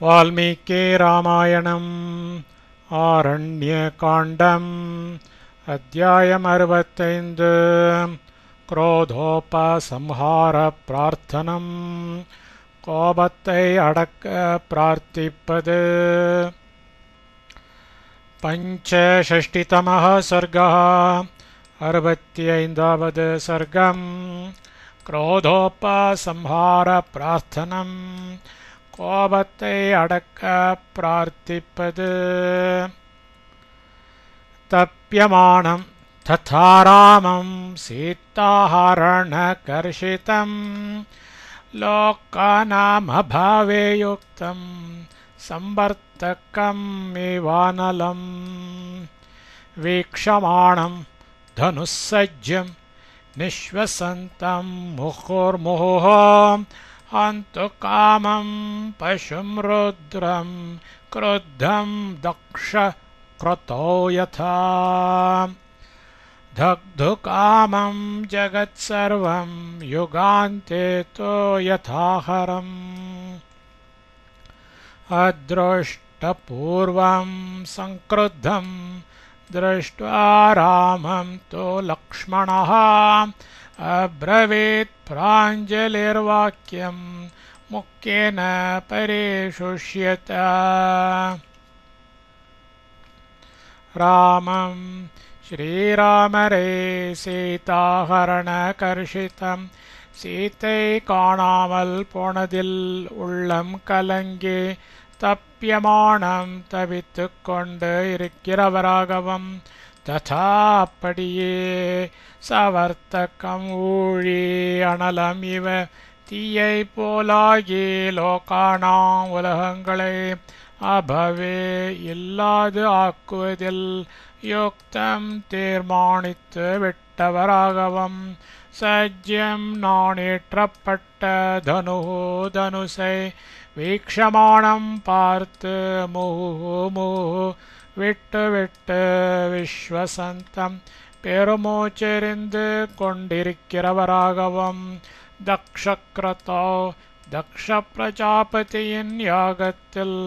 वाल्मीकि रामायणम् आरण्यकाण्डम् अध्यायम् 65 क्रोधोपसंहार प्रार्थनम् கோபத்தை அடக்க பிரார்த்திப்பது. பஞ்சஷஷ்டிதமः सर्गः 65வது सर्गम् क्रोधोपसंहार प्रार्थनम् கோபத்தை அடக்க பிரார்த்திப்பது. தப்யமானம் ததா ராமம் சீதாஹரணகர்ஷிதம் லோகானாமபாவே யுக்தம் சம்பர்த்தகம் இவானலம் வீக்ஷமாணம் தனுசஜ்யம் நிஷ்வசந்தம் முஹுர்முஹுः ஹந்து காமம் பசும் ருத்ரம் க்ருத்தம் தக்ஷ க்ருதோ யதா दग्धुकामं जगत्सर्वं युगान्ते तो यथाहरम् अदृष्टपूर्वं संक्रुद्धं दृष्ट्वा रामं तो लक्ष्मणः अब्रवीत् प्राञ्जलिर्वाक्यं मुख्येन परिशुष्यत. रामं श्रीराम रे சீதாஹரணகர்ஷிதம் சீத்தை காணாமல் போனதில் உள்ளம் கலங்கி தப்பியமானம் தவித்துக் கொண்டு இருக்கிறவராகவும் ததா அப்படியே சவர்த்தகம் ஊழி அனலம் இவ தீயை போலாகி லோகானாம் உலகங்களை அபவே இல்லாது ஆக்குவதில் யுக்தம் தீர்மானித்து விட்டவராகவும் சஜ்யம் நாணேற்றப்பட்ட தனுசை வீக்ஷமானம் பார்த்து முஹு விட்டு விட்டு விஸ்வசந்தம் பெருமூச்செறிந்து கொண்டிருக்கிறவராகவும் தக்ஷக்ரதோ தக்ஷ பிரஜாபதியின் யாகத்தில்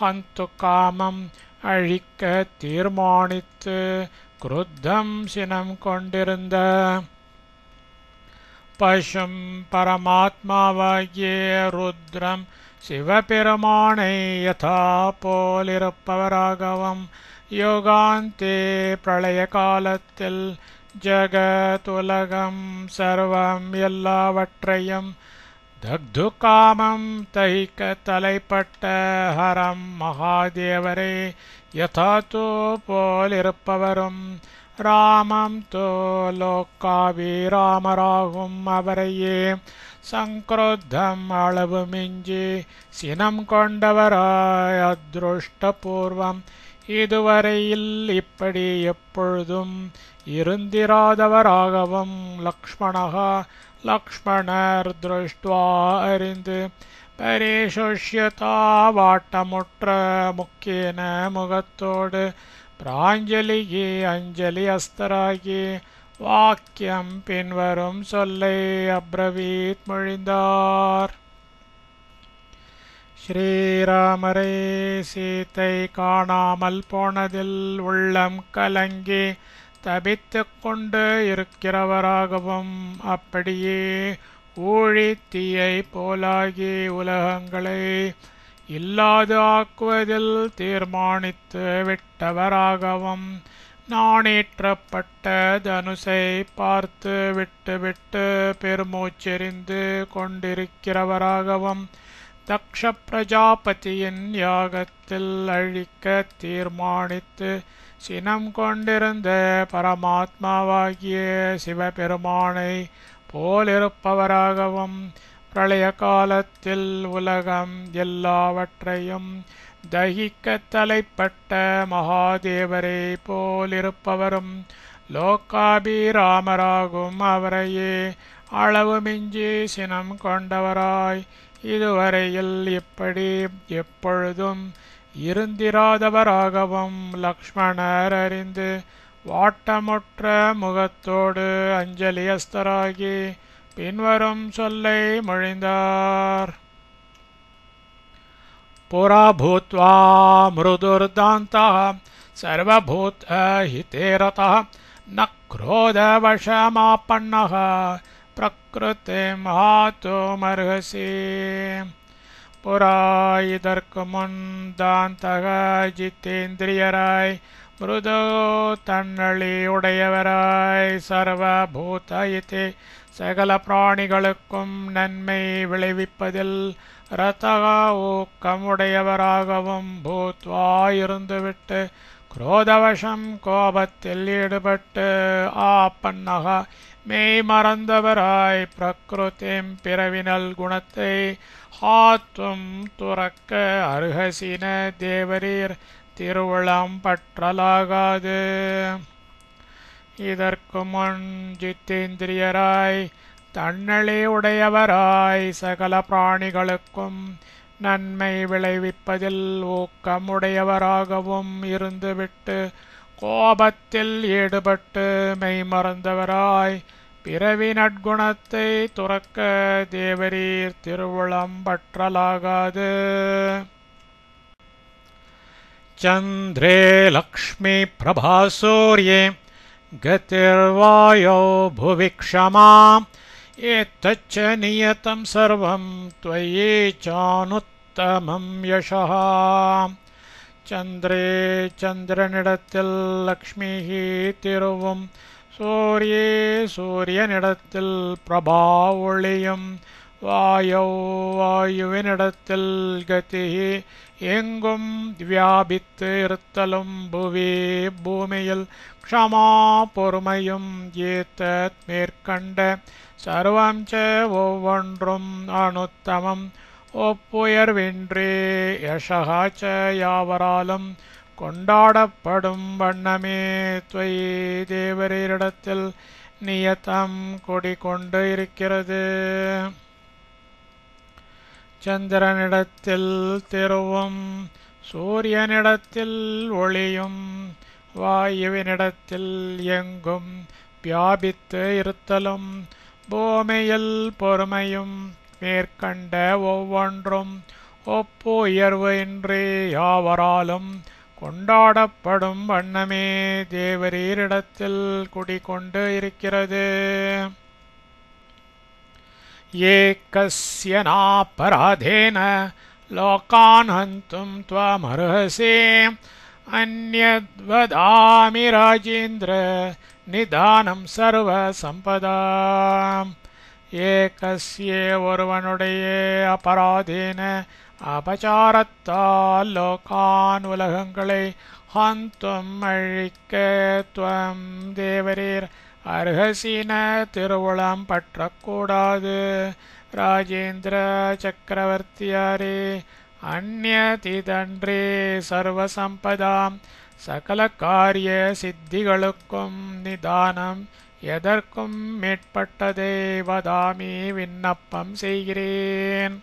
ஹந்து காமம் அழிக்க தீர்மானித்து குருத்தம் சினம் கொண்டிருந்த பசும் பரமாத்மாவாகிய ருத்ரம் சிவபெருமானை யதா போலிருப்பவராகவும் யோகாந்தே பிரளய காலத்தில் ஜகதுலகம் சர்வம் எல்லாவற்றையும் தக்துகாமம் தகிக்க தலைப்பட்ட ஹரம் மகாதேவரே யதாதோ போலிருப்பவரும் ராமம் தோ லோகாபிராமராகும் அவரையே சங்கிருத்தம் அளவு மிஞ்சி சினம் கொண்டவராய் அதிருஷ்டபூர்வம் இதுவரையில் இப்படி எப்பொழுதும் இருந்திராதவராகவும் லக்ஷ்மணா லக்ஷ்மணர் திருஷ்டுவா அறிந்து பரிசுஷ்யதா வாட்டமுற்ற முக்கியன முகத்தோடு பிராஞ்சலிகி அஞ்சலி அஸ்தராகி வாக்கியம் பின்வரும் சொல்லை அப்ரவீத் மொழிந்தார். ஸ்ரீராமரே சீத்தை காணாமல் போனதில் உள்ளம் கலங்கி தபித்துக் கொண்டு இருக்கிறவராகவும் அப்படியே ஊழி தீயை போலாகி உலகங்களை இல்லாது ஆக்குவதில் தீர்மானித்து விட்டவராகவும் நாணேற்றப்பட்ட தனுசை பார்த்து விட்டு விட்டு பெருமூச்செறிந்து கொண்டிருக்கிறவராகவும் தக்ஷ பிரஜாபதியின் யாகத்தில் அழிக்க தீர்மானித்து சினம் கொண்டிருந்த பரமாத்மாவாகிய சிவபெருமானை போலிருப்பவராகவும் பிரளய காலத்தில் உலகம் எல்லாவற்றையும் தகிக்க தலைப்பட்ட மகாதேவரை போலிருப்பவரும் லோகாபிராமராகும் அவரையே அளவு மிஞ்சி சினம் கொண்டவராய் இதுவரையில் இப்படி எப்பொழுதும் இருந்திராதவராகவும் லக்ஷ்மணர் அறிந்து வாட்டமுற்ற முகத்தோடு அஞ்சலியஸ்தராகி பின்வரும் சொல்லை மொழிந்தார். पुरा भूत्वा मृदुर्दान्तः सर्वभूतहिते रतः न क्रोधवशमापन्नः प्रकृतिं हातुमर्हसि पुरा இதற்கு முன் தாந்தக ஜித்தேந்திரியராய் மிருது தன்னழி உடையவராய் சர்வபூதயிதே சகல பிராணிகளுக்கும் நன்மை விளைவிப்பதில் ரதக ஊக்கமுடையவராகவும் பூத்வா இருந்துவிட்டு குரோதவசம் கோபத்தில் ஈடுபட்டு ஆப்பன்னக மெய் மறந்தவராய் பிரகிருதிம் பிறவினல் குணத்தை ஹாத்தும் துறக்க அருகசின தேவரீர் திருவுளம் பற்றலாகாது இதற்கு முன் ஜித்தேந்திரியராய் தன்னழி உடையவராய் சகல பிராணிகளுக்கும் நன்மை விளைவிப்பதில் ஊக்கமுடையவராகவும் இருந்துவிட்டு கோபத்தில் ஈடுபட்டு மெய்மறந்தவராய் பிறவி நற்குணத்தை துறக்க தேவரீர் திருவுளம் பற்றலாகாது சந்திரே லக்ஷ்மி பிரபா சூர்யே गतिर्वायो भुवि क्षमा एतच्च नियतं सर्वं त्वयि चानुत्तमं यशः சந்திரே சந்திரனிடத்தில் லக்ஷ்மி திருவும் சூரியே சூரியனிடத்தில் பிரபா ஒளியும் வாயோ வாயுவினிடத்தில் கதி எங்கும் வியாபித்து இருத்தலும் புவி பூமியில் க்ஷமா பொறுமையும் ஏத்தத் மேற்கண்ட சர்வம் ச ஒவ்வொன்றும் அனுத்தமம் ஒப்புயர்வின்றி யசகா ச யாவராலும் கொண்டாடப்படும் வண்ணமே துவயி தேவரீரிடத்தில் நியதம் குடிகொண்டு இருக்கிறது சந்திரனிடத்தில் திருவும் சூரியனிடத்தில் ஒளியும் வாயுவினிடத்தில் எங்கும் வியாபித்து இருத்தலும் பூமியில் பொறுமையும் மேற்கண்ட ஒவ்வொன்றும் ஒப்பு உயர்வு இன்றி யாவராலும் கொண்டாடப்படும் வண்ணமே தேவரீரிடத்தில் குடிகொண்டு இருக்கிறது ஏகஸ்ய நாபராதேன லோகான் ஹந்தும் த்வமர்ஹசி அன்யத்வதாமி ராஜேந்திர நிதானம் சர்வ சம்பதாம் ஏகஸ்ய ஒருவனுடைய அபராதேன அபசாரத்தால் லோகான் உலகங்களை ஹந்தும் அழிக்க துவம் தேவரீர் அர்ஹசின திருவுளம் பற்றக்கூடாது ராஜேந்திர சக்கரவர்த்தியாரே அந்நியதிதன்றே சர்வசம்பதாம் சகல காரிய சித்திகளுக்கும் நிதானம் எதற்கும் மேற்பட்டதை வதாமி விண்ணப்பம் செய்கிறேன்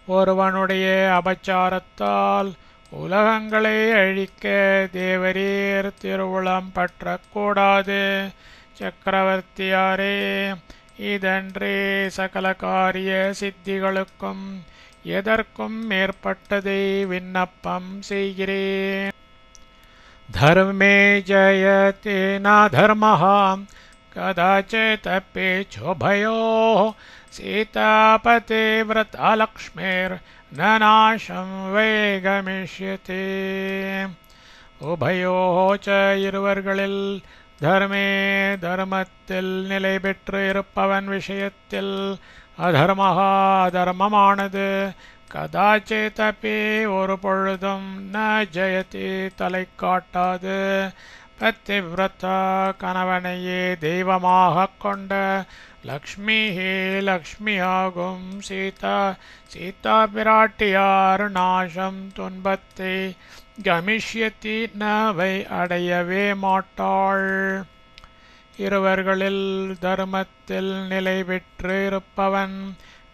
ஒருவனுடைய அபச்சாரத்தால் உலகங்களை அழிக்க தேவரீர் திருவுளம் பற்றக்கூடாது சக்கரவர்த்தியாரே இதன்றே சகல காரிய சித்திகளுக்கும் எதற்கும் மேற்பட்டதை விண்ணப்பம் செய்கிறேன் धर्मे जयते न धर्मः कदाचिदपि चोभयोः सीतापते व्रता लक्ष्मीर्न नाशं वै गमिष्यते உபயோः च இருவர்களில் தர்மே தர்மத்தில் நிலை பெற்று இருப்பவன் விஷயத்தில் அதர்மஹா அதர்மமானது கதாச்சிதபி ஒரு பொழுதும் ந ஜெயதி தலை காட்டாது பத்திவிரதா கணவனையே தெய்வமாக கொண்ட லக்ஷ்மி லக்ஷ்மியாகும் சீதா பிராட்டியார் நாசம் துன்பத்தை கமிஷ்யதி நவை அடையவே மாட்டாள் இருவர்களில் தர்மத்தில் நிலை பெற்று இருப்பவன்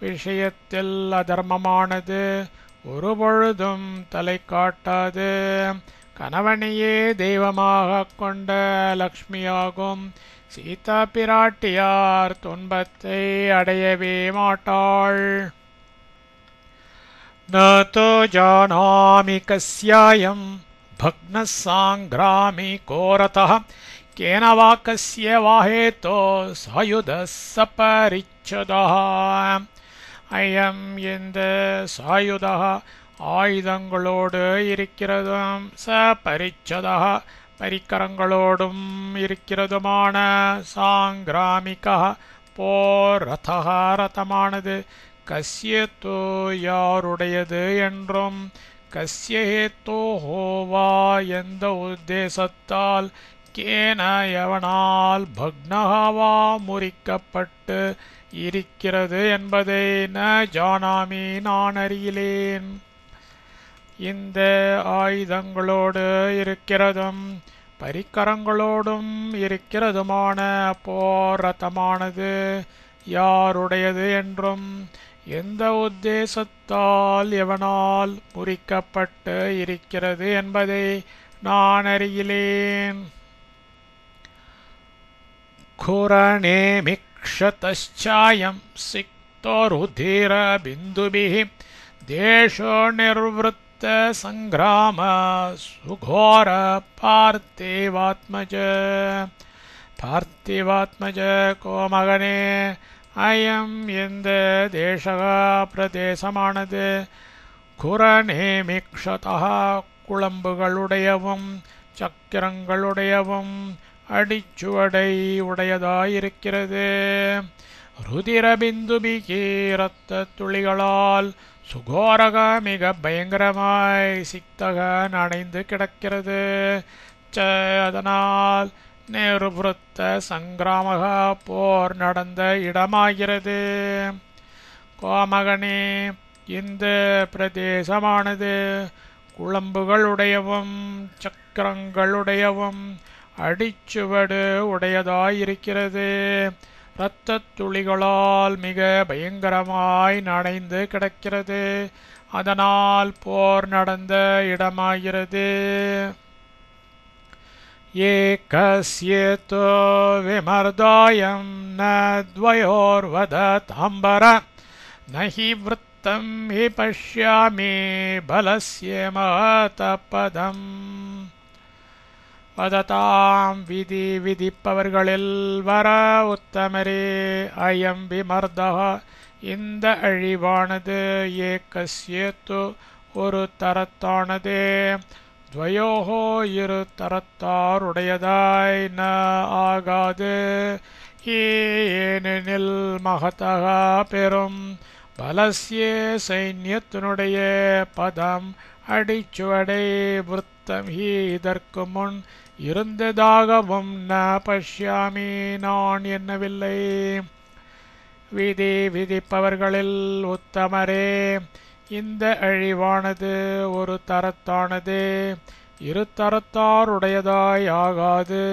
விஷயத்தில் அதர்மமானது ஒருபொழுதும் தலை காட்டாது கணவனையே தெய்வமாக கொண்ட லக்ஷ்மியாகும் சீதா பிராட்டியார் துன்பத்தை அடையவே மாட்டாள் न तो जानामि कस्यायं भग्नः साङ्ग्रामिको रथः केन वा कस्य वा हेतो सायुधः सपरिच्छदः ஐயம் இந்த சாயுதः ஆயுதங்களோடு இருக்கிறதும் சபரிச்சதः பரிக்கரங்களோடும் இருக்கிறதுமான சாங்கிராமிகா போர் ரதः ரதமானது கஸ்யத்தோ யாருடையது என்றும் கஸ்ய ஹேத்தோஹோவா எந்த உத்தேசத்தால் கேன எவனால் பக்னஹாவா முறிக்கப்பட்டு இருக்கிறது என்பதை ந ஜானாமி நான் அறியலேன். இந்த ஆயுதங்களோடு இருக்கிறதும் பரிக்கரங்களோடும் இருக்கிறதுமான போர் ரதமானது யாருடையது என்றும் எந்த உத்தேசத்தால் எவனால் முறிக்கப்பட்டு இருக்கிறது என்பதை நான் அறியலேன். குரணேமிக்ஷதச்சாயம் சிக்தோ ருதிர பிந்துபிஹ தேஷோ நிர்வృத்த சங்கிராம சுகோர பார்த்திவாத்மஜ கோமகனே அயம் இந்த தேசக பிரதேசமானது குரணேமிக்ஷதः குளம்புகளுடையவும் சக்கரங்களுடையவும் அடிச்சுவடை உடையதாயிருக்கிறது. ருதிரபிந்துபிகி இரத்த துளிகளால் சுகோரக மிக பயங்கரமாய் சிக்தக நனைந்து கிடக்கிறது. அதனால் நிர்வృத்த சங்கிராமக போர் நடந்த இடமாகிறது. கோமகனே இந்த பிரதேசமானது குளம்புகளுடையவும் சக்கரங்களுடையவும் அடிச்சுவடு உடையதாயிருக்கிறது. இரத்த துளிகளால் மிக பயங்கரமாய் நனைந்து கிடக்கிறது. அதனால் போர் நடந்த இடமாகிறது. ஏகஸ்யேதோ விமர்தாயம் ந த்வயோர்வததாம்பர நஹி விருத்தம் ஹி பஷ்யாமி பலஸ்ய மஹதபதம். வததாம் விதி விதிப்பவர்களில் வர உத்தமரே அயம் விமர்தः இந்த அழிவானது ஏகஸ்யேது ஒரு தரத்தானது துவயோஹோ இரு தரத்தாருடையதாய் ந ஆகாது. ஏனெனில் மகதக பெரும் பலஸ்ய சைன்யத்தினுடைய பதம் அடிச்சுவடை விருத்தம் ஹி இதற்கு முன் இருந்ததாகவும் ந பஷ்யாமி நான் எண்ணவில்லை. விதி விதிப்பவர்களில் உத்தமரே இந்த அழிவானது ஒரு தரத்தானது இரு தரத்தாருடையதாய் ஆகாது.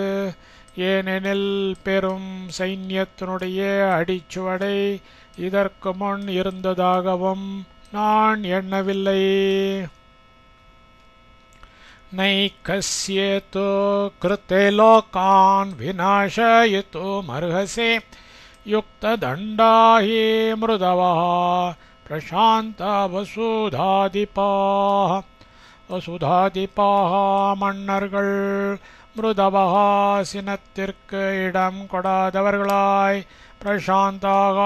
ஏனெனில் பெரும் சைன்யத்தினுடைய அடிச்சுவடை இதற்கு முன் இருந்ததாகவும் நான் எண்ணவில்லை. நைகஸ்யேதோ கிருதே லோகான் விநாசயிதுமர்ஹசே யுக்ததண்டா ஹி மிருதவः பிரசாந்த வசுதாதிபாः மன்னர்கள் மிருதவः சினத்திற்கு இடம் கொடாதவர்களாய் பிரசாந்தாக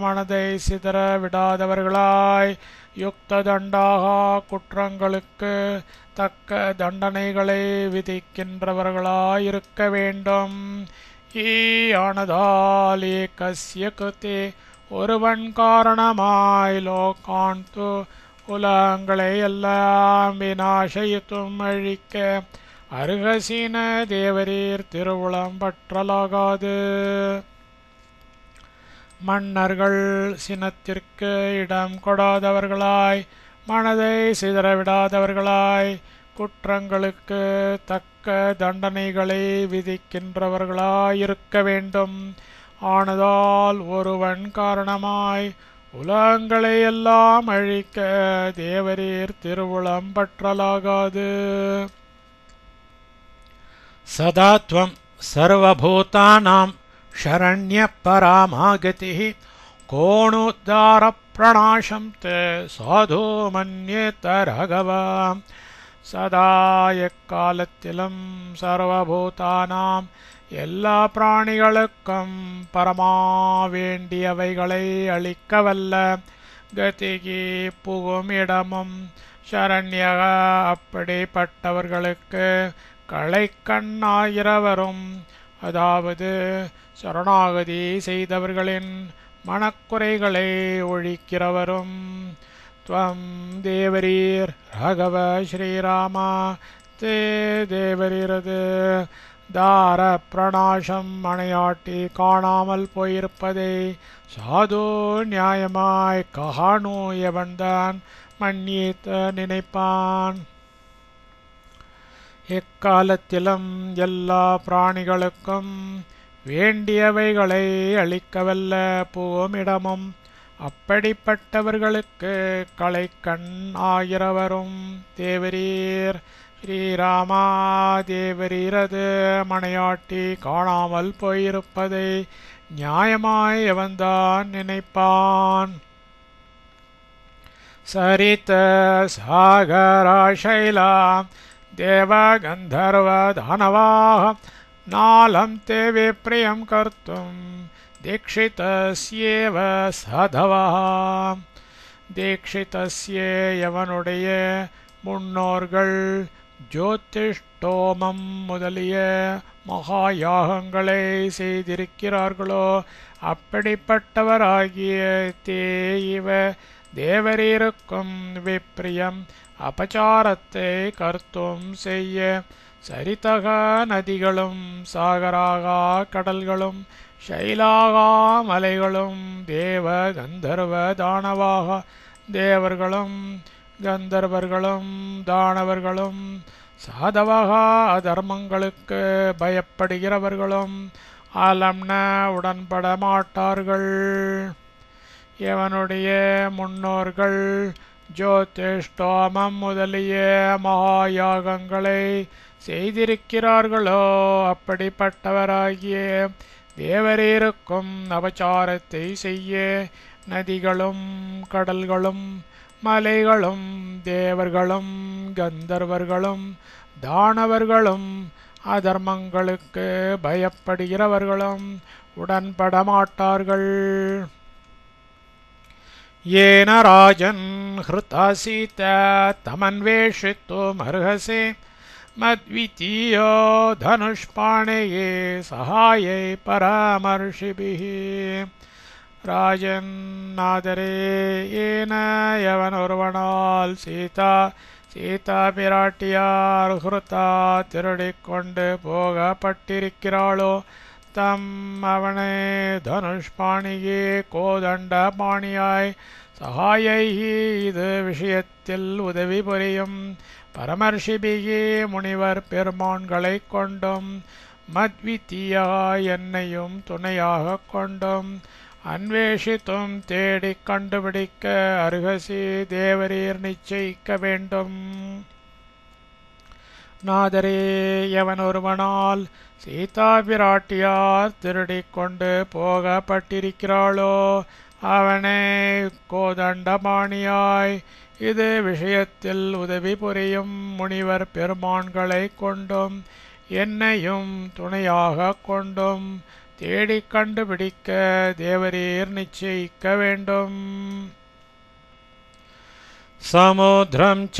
மனதை சிதற விடாதவர்களாய் யுக்ததண்டாக குற்றங்களுக்கு தக்க தண்டனைகளை விதிக்கின்றவர்களாயிருக்க வேண்டும். ஆனதால் ஏகஸ்ய கிருதே ஒருவன் காரணமாய் லோகாந்து உலகங்களை எல்லாம் விநாசயித்தும் அழிக்க அருகசின தேவரீர் திருவுளம் பற்றலாகாது. மன்னர்கள் சினத்திற்கு இடம் கொடாதவர்களாய் மனதை சிதறவிடாதவர்களாய் குற்றங்களுக்கு தக்க தண்டனைகளை விதிக்கின்றவர்களாயிருக்க வேண்டும். ஆனதால் ஒருவன் காரணமாய் உலகங்களை எல்லாம் அழிக்க தேவரீர் திருவுளம் பற்றலாகாது. சதாத்வம் சர்வபூதானாம் ஷரண்ய பராமாகதிஹி கோணுத்தாரப்பிரணாசம் தே சாது மன்யேத ராகவா. சதா எக்காலத்திலும் சர்வபூதானாம் எல்லா பிராணிகளுக்கும் பரமா வேண்டியவைகளை அளிக்கவல்ல கதிகி புகும் இடமும் சரண்யக அப்படிப்பட்டவர்களுக்கு களைக்கண்ணாயிரவரும், அதாவது சரணாகதி செய்தவர்களின் மனக்குறைகளை ஒழிக்கிறவரும். துவம் தேவரீர் ராகவ ஸ்ரீராமா தே தேவரீரது தார பிரணாசம் மனையாட்டி காணாமல் போயிருப்பதை சாது நியாயமாய் கஹானு எவன்தான் மன்னித்த நினைப்பான். எக்காலத்திலும் எல்லா பிராணிகளுக்கும் வேண்டியவைகளை அளிக்கவல்ல பூமிடமும் அப்படிப்பட்டவர்களுக்கு களைக்கண் ஆயிரவரும். தேவரீர் ஸ்ரீராமா தேவரீரது மனையாட்டி காணாமல் போயிருப்பதை நியாயமாய் எவன்தான் நினைப்பான். சரித சாகரா சைலா தேவ கந்தர்வ தானவாக நாலம் தேவே பிரியம் கர்த்தும் தீக்ஷிதஸ்யேவ சாதவா. தீக்ஷிதஸ்யே எவனுடைய முன்னோர்கள் ஜோதிஷ்டோமம் முதலிய மகாயாகங்களை செய்திருக்கிறார்களோ அப்படிப்பட்டவராகிய தேவ தேவரீருக்கும் விப்ரியம் அபச்சாரத்தை கர்த்தும் செய்ய சரிதக நதிகளும் சாகராகா கடல்களும் ஷைலாகா மலைகளும் தேவ கந்தர்வ தானவாக தேவர்களும் கந்தர்வர்களும் தானவர்களும் சாதவகா அதர்மங்களுக்கு பயப்படுகிறவர்களும் அலம்ன உடன்பட மாட்டார்கள். எவனுடைய முன்னோர்கள் ஜோதிஷ்டோமம் முதலிய மகாயாகங்களை செய்திருக்கிறார்களோ அப்படிப்பட்டவராகிய தேவரீருக்கும் அபச்சாரத்தை செய்ய நதிகளும் கடல்களும் மலைகளும் தேவர்களும் கந்தர்வர்களும் தானவர்களும் அதர்மங்களுக்கு பயப்படுகிறவர்களும் உடன்பட மாட்டார்கள். येन राजन् हृतासीत तमन्वेषितुमर्हसि मद्वितीयो धनुष्पाणये सहायै परामर्शिभिः. ராஜன்னாதரே ஏன எவனொருவனால் சீதா பிராட்டியார் ஹுருதா திருடிக்கொண்டு போகப்பட்டிருக்கிறாளோ தம் அவனை தனுஷ்பாணியே கோதண்ட பாணியாய் சகாயை இது விஷயத்தில் உதவி புரியும் பரமர்ஷிபிகி முனிவர் பெருமான்களை கொண்டும் மத்வித்தியா என்னையும் துணையாக கொண்டும் அன்வேஷித்தும் தேடிக் கண்டுபிடிக்க அருகசி தேவரீர் நிச்சயிக்க வேண்டும். நாதரே எவனொருவனால் சீதா பிராட்டியார் திருடிக் கொண்டு போகப்பட்டிருக்கிறாளோ அவனை கோதண்டபாணியாய் இது விஷயத்தில் உதவி புரியும் முனிவர் பெருமான்களை கொண்டும் என்னையும் துணையாக கொண்டும் தேடிக் கண்டுபிடிக்க தேவரீர் நிச்சயிக்க வேண்டும். சமுத்ரம் ச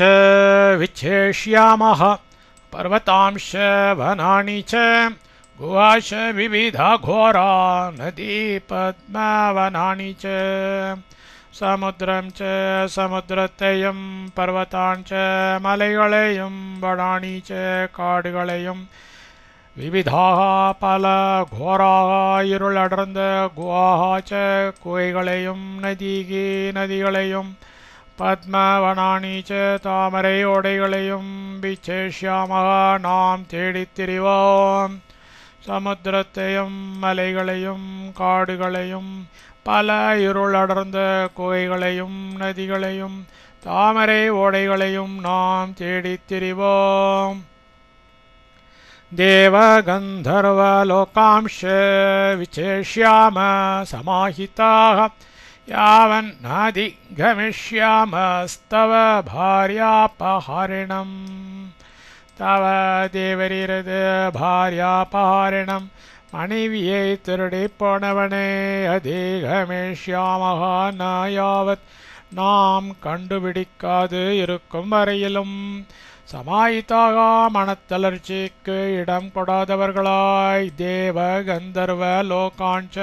விச்சேஷ்யாமஹ पर्वतांश वनानि च गुहाश विविधा घोरा नदी पद्मवनानि च. समुद्रं च समुद्रத்தையும் पर्वतान् च மலைகளையும் वनानि च காடுகளையும் விவிதாக பல கோராக இருளடர்ந்த குஹா च குகைகளையும் நதிகளையும் பத்மவனானி ச தாமரை ஓடைகளையும் விச்சேஷ்யாமக நாம் தேடித் திரிவோம். சமுத்திரத்தையும் மலைகளையும் காடுகளையும் பல இருளடர்ந்த குகைகளையும் நதிகளையும் தாமரை ஓடைகளையும் நாம் தேடித் திரிவோம். தேவ கந்தர்வ லோகாம்ஷ விச்சேஷ்யாம சமாஹிதாக यावन्नाधिगमिष्यामस्तव भार्यापहरणम् तव தேவரீரது பாரியாபஹாரிணம் மனைவியை திருடி போனவனே அதிகமிஷ்யாமஹா நாயாவத் நாம் கண்டுபிடிக்காது இருக்கும் வரையிலும் சமாயிதாக மனத்தளர்ச்சிக்கு இடம் கொடாதவர்களாய் தேவ கந்தர்வ லோகாஞ்ச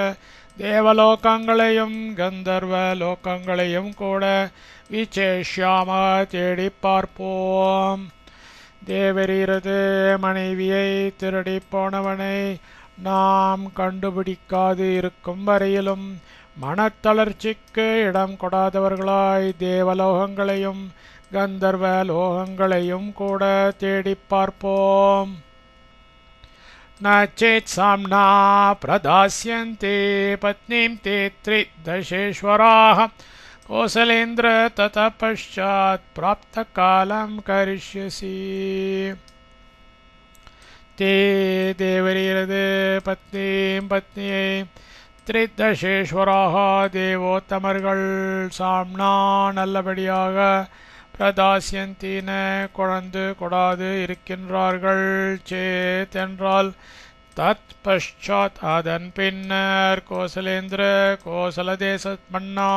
தேவலோகங்களையும் கந்தர்வ லோகங்களையும் கூட விசேஷ்யாம தேடி பார்ப்போம். தேவரீரது மனைவியை திருடி போனவனை நாம் கண்டுபிடிக்காது இருக்கும் வரையிலும் மனத்தளர்ச்சிக்கு இடம் கொடாதவர்களாய் தேவலோகங்களையும் கந்தர்வ லோகங்களையும் கூட தேடி பார்ப்போம். न चेत् साम्ना प्रदास्यन्ते पत्नीं ते त्रिदशेश्वराः कौसलेन्द्र ततः पश्चात् प्राप्तकालं करिष्यसि. ते தேவரீரது பத்னியை திரிதசேஸ்வராக தேவோத்தமர்கள் சாம்னா நல்லபடியாக பிரதாசியந்தின கொழந்து கொடாது இருக்கின்றார்கள். சேத் என்றால் தத் பஷாத் அதன் பின்னர் கோசலேந்திர கோசல தேச மன்னா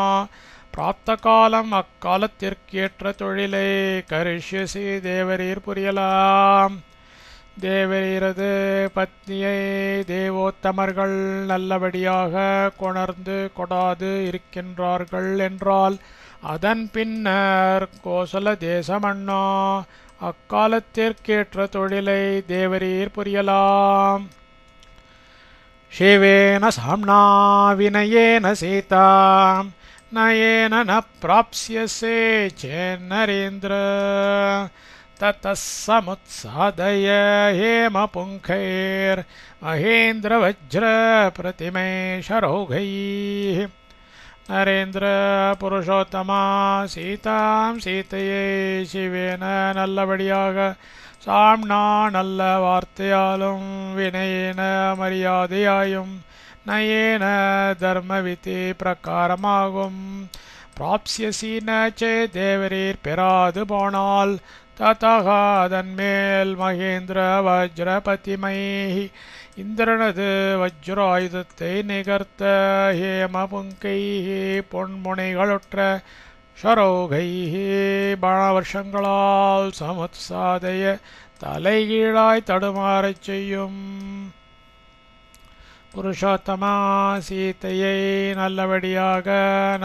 பிராப்த காலம் அக்காலத்திற்கேற்ற தொழிலை கரிஷ்யசி தேவரீர் புரியலாம். தேவரீரது பத்னியை தேவோத்தமர்கள் நல்லபடியாக கொணர்ந்து கொடாது இருக்கின்றார்கள் என்றால் அதன் பின்னர் கோசல தேசமன்னா அக்காலத்திற்கேற்ற தொழிலை தேவரீர் புரியலாம். शिवेन साम्ना विनयेन सीतां नयेन न प्राप्स्यसे चेन्नरेन्द्र ततः समुत्सादय हेमपुङ्खैर्महेन्द्रवज्रप्रतिमे शरौघैः. नरेन्द्र पुरुषोत्तमा सीतां सीतये शिवेन நல்லபடியாக சாம்னா நல்ல வார்த்தையாலும் வினயேன மரியாதையாயும் நயேன தர்மவிதி பிரகாரமாகும் பிராப்ஸ்யசீன சே தேவரீர் பெறாது போனால் ததக அதன்மேல் மகேந்திர வஜ்ரபதிமைஹி இந்திரனது வஜ்ராயுதத்தை நிகர்த்த ஹேமபுங்கைஹி பொன்முனைகளுற்ற ஷரௌகைஹி பாணவர்ஷங்களால் சமுத்சாதய தலைகீழாய் தடுமாறச் செய்யும். புருஷோத்தமா சீதையை நல்லபடியாக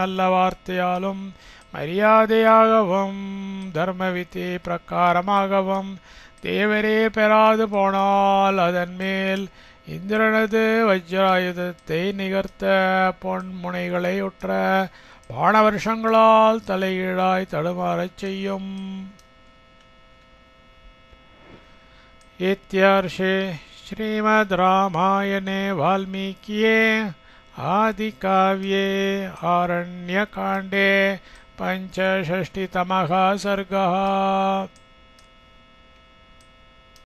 நல்ல வார்த்தையாலும் மரியாதையாகவும் தர்மவிதி பிரகாரமாகவும் தேவரே பெறாது போனால் அதன் மேல் இந்திரனது வஜ்ராயுதத்தை நிகர்த்த பொன்முனைகளை உற்ற பாணவர்ஷங்களால் தலைகீழாய் தடுமாறச் செய்யும். इत्यर्षे श्रीमद् रामायणे वाल्मीकिये आदिकाव्ये आरण्यकाण्डे 65तमः सर्गः।